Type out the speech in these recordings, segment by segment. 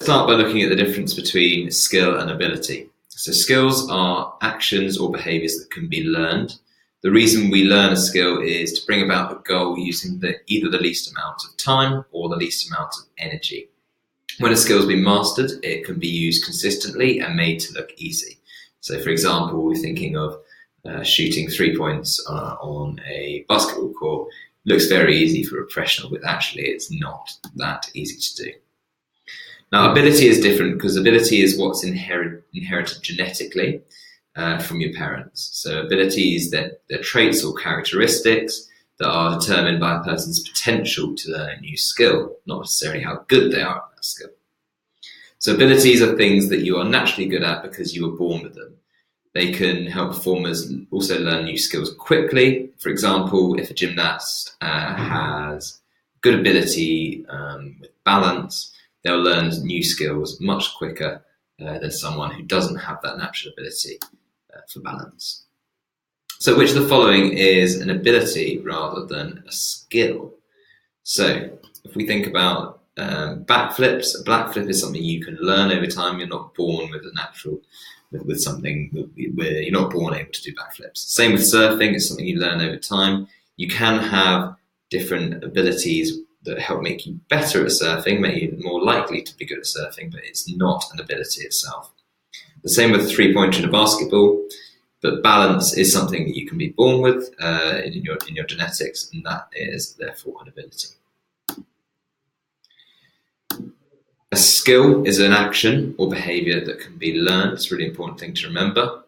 Start by looking at the difference between skill and ability. So skills are actions or behaviours that can be learned. The reason we learn a skill is to bring about a goal using either the least amount of time or the least amount of energy. When a skill has been mastered, it can be used consistently and made to look easy. So for example, we're thinking of shooting 3 points on a basketball court. Looks very easy for a professional, but actually it's not that easy to do. Now, ability is different because ability is what's inherited genetically from your parents. So abilities, they're traits or characteristics that are determined by a person's potential to learn a new skill, not necessarily how good they are at that skill. So abilities are things that you are naturally good at because you were born with them. They can help performers also learn new skills quickly. For example, if a gymnast has good ability with balance, they'll learn new skills much quicker than someone who doesn't have that natural ability for balance. So which of the following is an ability rather than a skill? So if we think about backflips, a backflip is something you can learn over time. You're not born with a natural, with something where you're not born able to do backflips. Same with surfing, it's something you learn over time. You can have different abilities that help make you better at surfing, make you more likely to be good at surfing, but it's not an ability itself. The same with a 3-pointer in a basketball, but balance is something that you can be born with in your genetics, and that is therefore an ability. A skill is an action or behaviour that can be learned. It's a really important thing to remember.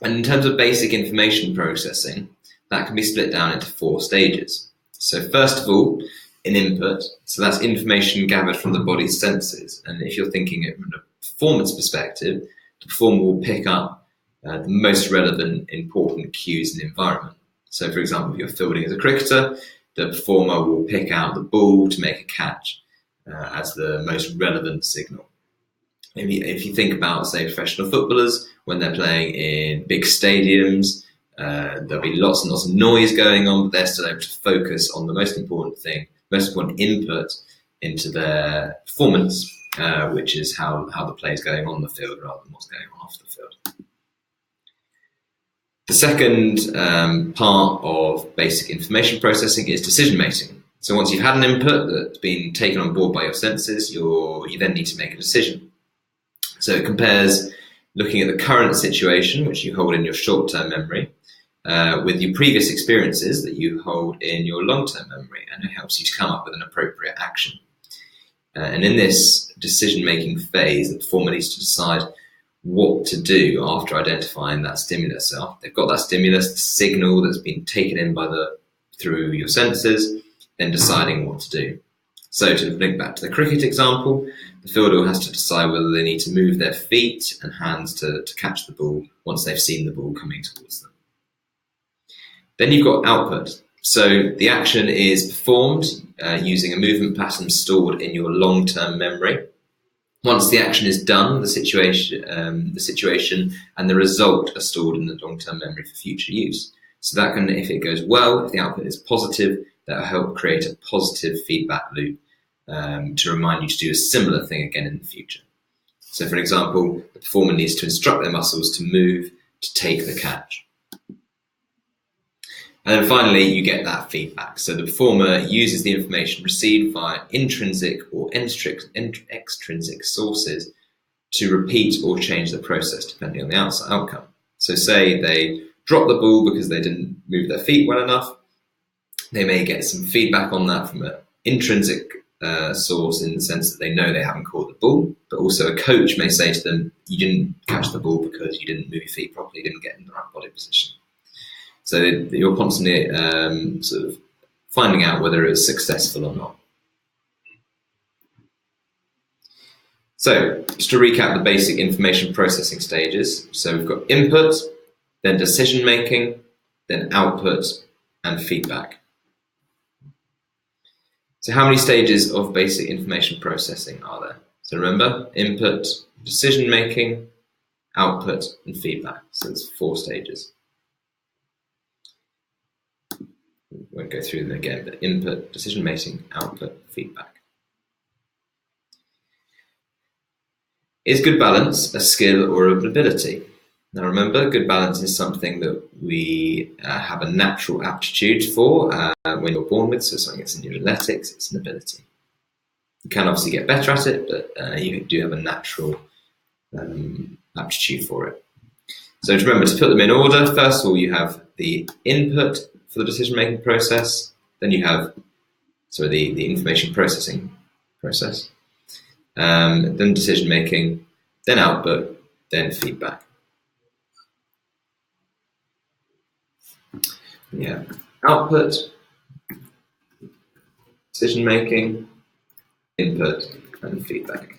And in terms of basic information processing, that can be split down into 4 stages. So first of all, an input. So that's information gathered from the body's senses. And if you're thinking from a performance perspective, the performer will pick up the most relevant, important cues in the environment. So for example, if you're fielding as a cricketer, the performer will pick out the ball to make a catch as the most relevant signal. If you think about, say, professional footballers, when they're playing in big stadiums, there'll be lots and lots of noise going on, but they're still able to focus on the most important thing, most important input into their performance, which is how the play is going on the field rather than what's going on off the field. The second part of basic information processing is decision making. So once you've had an input that's been taken on board by your senses, you then need to make a decision. So it compares looking at the current situation, which you hold in your short-term memory, with your previous experiences that you hold in your long-term memory, and it helps you to come up with an appropriate action. And in this decision-making phase, the performer needs to decide what to do after identifying that stimulus. So they've got that stimulus, the signal that's been taken in through your senses, then deciding what to do. So to link back to the cricket example, the fielder has to decide whether they need to move their feet and hands to catch the ball once they've seen the ball coming towards them. Then you've got output. So the action is performed using a movement pattern stored in your long-term memory. Once the action is done, the situation and the result are stored in the long-term memory for future use. So that can, if it goes well, if the output is positive, that will help create a positive feedback loop to remind you to do a similar thing again in the future. So for example, the performer needs to instruct their muscles to move to take the catch. And then finally, you get that feedback. So the performer uses the information received via intrinsic or extrinsic sources to repeat or change the process depending on the outcome. So say they drop the ball because they didn't move their feet well enough. They may get some feedback on that from an intrinsic source in the sense that they know they haven't caught the ball, but also a coach may say to them, you didn't catch the ball because you didn't move your feet properly, you didn't get in the right body position. So you're constantly sort of finding out whether it's successful or not. So just to recap the basic information processing stages. So we've got input, then decision making, then output, and feedback. So how many stages of basic information processing are there? So remember, input, decision making, output, and feedback. So it's 4 stages. We won't go through them again, but input, decision making, output, feedback. Is good balance a skill or an ability? Now remember, good balance is something that we have a natural aptitude for when you're born with, so something that's in your genetics, it's an ability. You can obviously get better at it, but you do have a natural aptitude for it. So remember to put them in order. First of all, you have the input for the decision-making process, then you have the information processing process, then decision-making, then output, then feedback. Yeah, output, decision-making, input, and feedback.